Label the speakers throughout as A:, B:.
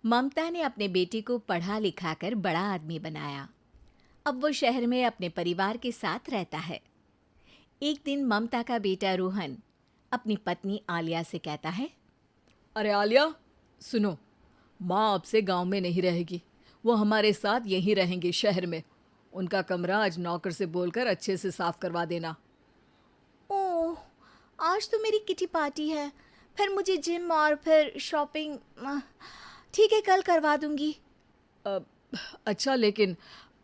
A: ममता ने अपने बेटे को पढ़ा लिखा कर बड़ा आदमी बनाया। अब वो शहर में अपने परिवार के साथ रहता है। एक दिन ममता का बेटा रोहन अपनी पत्नी आलिया से कहता है,
B: अरे आलिया, सुनो, माँ अब से गांव में नहीं रहेगी। वो हमारे साथ यहीं रहेंगी शहर में। उनका कमरा आज नौकर से बोलकर अच्छे से साफ करवा देना।
A: ओह, आज तो मेरी किटी पार्टी है, फिर मुझे जिम और फिर शॉपिंग। ठीक है, कल करवा दूंगी।
B: अब अच्छा, लेकिन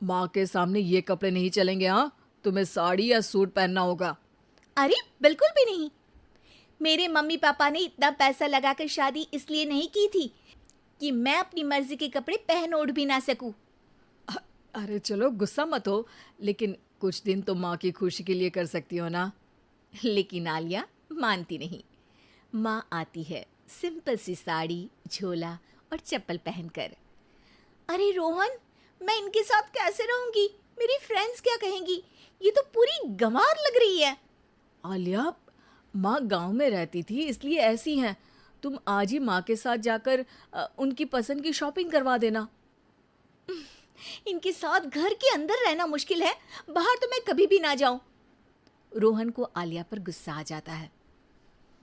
B: माँ के सामने ये कपड़े नहीं चलेंगे। हाँ, तुम्हें साड़ी या सूट पहनना होगा।
A: अरे बिल्कुल भी नहीं। मेरे मम्मी पापा ने इतना पैसा लगाकर शादी इसलिए नहीं की थी कि मैं अपनी मर्जी के कपड़े पहन ओढ़ भी ना सकूं।
B: अरे चलो, गुस्सा मत हो, लेकिन कुछ दिन तो माँ की खुशी के लिए कर सकती हो ना।
A: लेकिन आलिया मानती नहीं। माँ आती है सिंपल सी साड़ी, झोला और चप्पल पहनकर। अरे रोहन, मैं इनके साथ कैसे रहूंगी? मेरी फ्रेंड्स क्या कहेंगी? ये तो पूरी गंवार लग रही है।
B: आलिया, माँ गांव में रहती थी इसलिए ऐसी हैं। तुम आज ही माँ के साथ जाकर उनकी पसंद की शॉपिंग करवा देना।
A: इनके साथ घर के अंदर रहना मुश्किल है, बाहर तो मैं कभी भी ना जाऊं। रोहन को आलिया पर गुस्सा आ जाता है।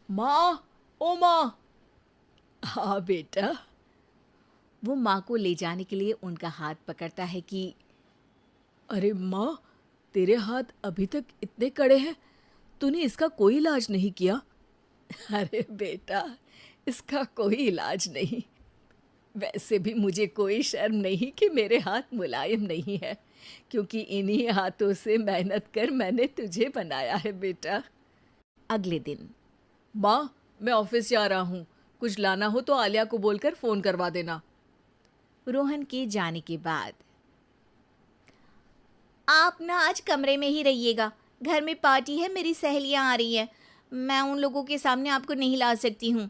B: माँ, ओ माँ। हाँ बेटा।
A: वो माँ को ले जाने के लिए उनका हाथ पकड़ता है कि
B: अरे माँ, तेरे हाथ अभी तक इतने कड़े हैं, तूने इसका कोई इलाज नहीं किया? अरे बेटा, इसका कोई इलाज नहीं। वैसे भी मुझे कोई शर्म नहीं कि मेरे हाथ मुलायम नहीं है, क्योंकि इन्हीं हाथों से मेहनत कर मैंने तुझे बनाया है बेटा।
A: अगले दिन
B: माँ, मैं ऑफिस जा रहा हूँ। कुछ लाना हो तो आलिया को बोलकर फ़ोन करवा देना।
A: रोहन के जाने के बाद, आप ना आज कमरे में ही रहिएगा, घर में पार्टी है, मेरी सहेलियां आ रही हैं, मैं उन लोगों के सामने आपको नहीं ला सकती हूँ।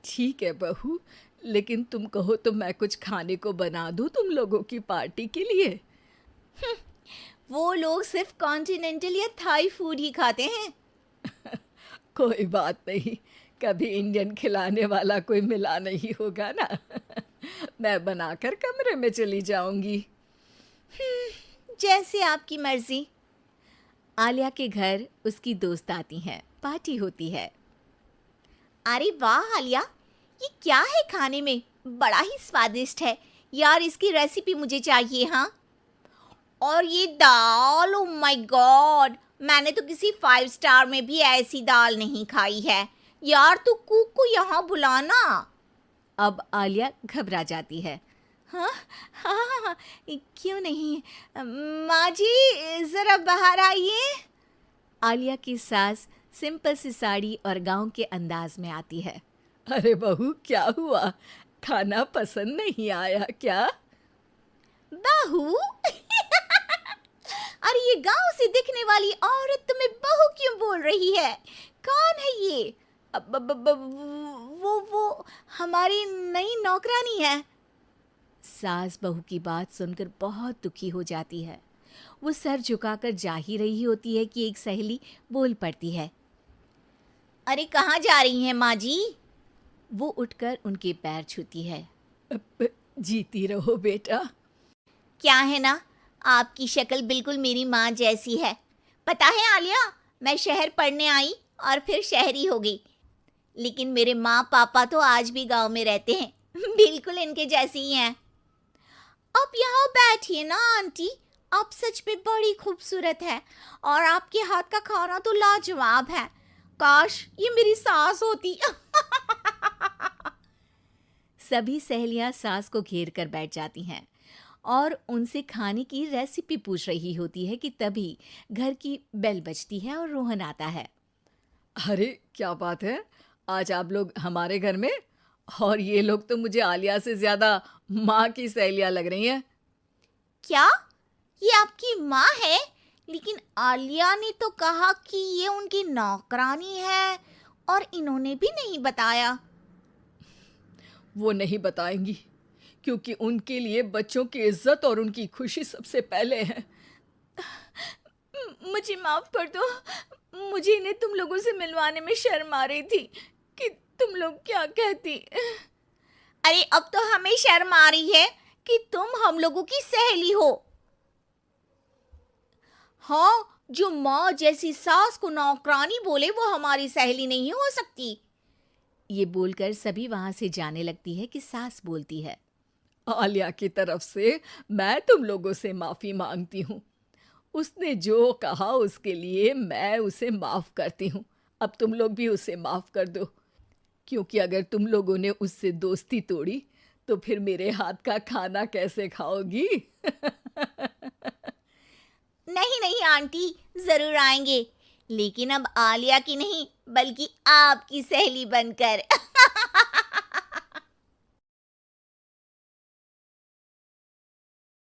B: ठीक है बहू, लेकिन तुम कहो तो मैं कुछ खाने को बना दूँ तुम लोगों की पार्टी के लिए।
A: वो लोग सिर्फ कॉन्टिनेंटल या थाई फूड ही खाते हैं।
B: कोई बात नहीं, कभी इंडियन खिलाने वाला कोई मिला नहीं होगा ना। मैं बनाकर कमरे में चली जाऊंगी।
A: जैसे आपकी मर्जी। आलिया के घर उसकी दोस्त आती हैं, पार्टी होती है। अरे वाह आलिया, ये क्या है खाने में? बड़ा ही स्वादिष्ट है यार, इसकी रेसिपी मुझे चाहिए। हाँ, और ये दाल, ओ माय गॉड, मैंने तो किसी 5 स्टार में भी ऐसी दाल नहीं खाई है। यार तू कुक को यहाँ बुलाना। अब आलिया घबरा जाती है। हाँ हाँ हाँ हाँ, क्यों नहीं, माँ जी ज़रा बाहर आइए। आलिया की सास सिंपल सी साड़ी और गांव के अंदाज में आती है।
B: अरे बहू, क्या हुआ? खाना पसंद नहीं आया क्या?
A: बहू? अरे ये गांव से दिखने वाली औरत तुम्हें बहू क्यों बोल रही है? कौन है ये? वो हमारी नई नौकरानी है। सास बहू की बात सुनकर बहुत दुखी हो जाती है। वो सर झुकाकर जा ही रही होती है कि एक सहेली बोल पड़ती है। अरे कहाँ जा रही हैं माँ जी? वो उठकर उनके पैर छूती है।
B: जीती रहो बेटा।
A: क्या है ना, आपकी शक्ल बिल्कुल मेरी माँ जैसी है। पता है आलिया, मैं शहर पढ़ने आई और फिर शहरी हो गई, लेकिन मेरे माँ पापा तो आज भी गांव में रहते हैं, बिल्कुल इनके जैसे ही हैं। आप यहाँ बैठिए ना आंटी, आप सच में बड़ी खूबसूरत है और आपके हाथ का खाना तो लाजवाब है। काश ये मेरी सास होती। सभी सहेलियां सास को घेर कर बैठ जाती हैं और उनसे खाने की रेसिपी पूछ रही होती है कि तभी घर की बेल बजती है और रोहन आता है।
B: अरे क्या बात है, आज आप लोग हमारे घर में? और ये लोग तो मुझे आलिया से ज़्यादा माँ की सहेलियाँ लग रही हैं।
A: क्या ये आपकी माँ है? लेकिन आलिया ने तो कहा कि ये उनकी नौकरानी है और इन्होंने भी नहीं बताया।
B: वो नहीं बताएंगी, क्योंकि उनके लिए बच्चों की इज्जत और उनकी खुशी सबसे पहले है।
A: मुझे माफ कर दो, मुझे इन्हें तुम लोगों से मिलवाने में शर्म आ रही थी कि तुम लोग क्या कहती। अरे अब तो हमें शर्म आ रही है कि तुम हम लोगों की सहेली हो। हाँ, जो माँ जैसी सास को नौकरानी बोले वो हमारी सहेली नहीं हो सकती। ये बोलकर सभी वहां से जाने लगती है कि सास बोलती है,
B: आलिया की तरफ से मैं तुम लोगों से माफ़ी मांगती हूँ। उसने जो कहा उसके लिए मैं उसे माफ़ करती हूँ। अब तुम लोग भी उसे माफ़ कर दो, क्योंकि अगर तुम लोगों ने उससे दोस्ती तोड़ी तो फिर मेरे हाथ का खाना कैसे खाओगी?
A: नहीं नहीं आंटी, जरूर आएंगे, लेकिन अब आलिया की नहीं बल्कि आपकी सहेली बनकर।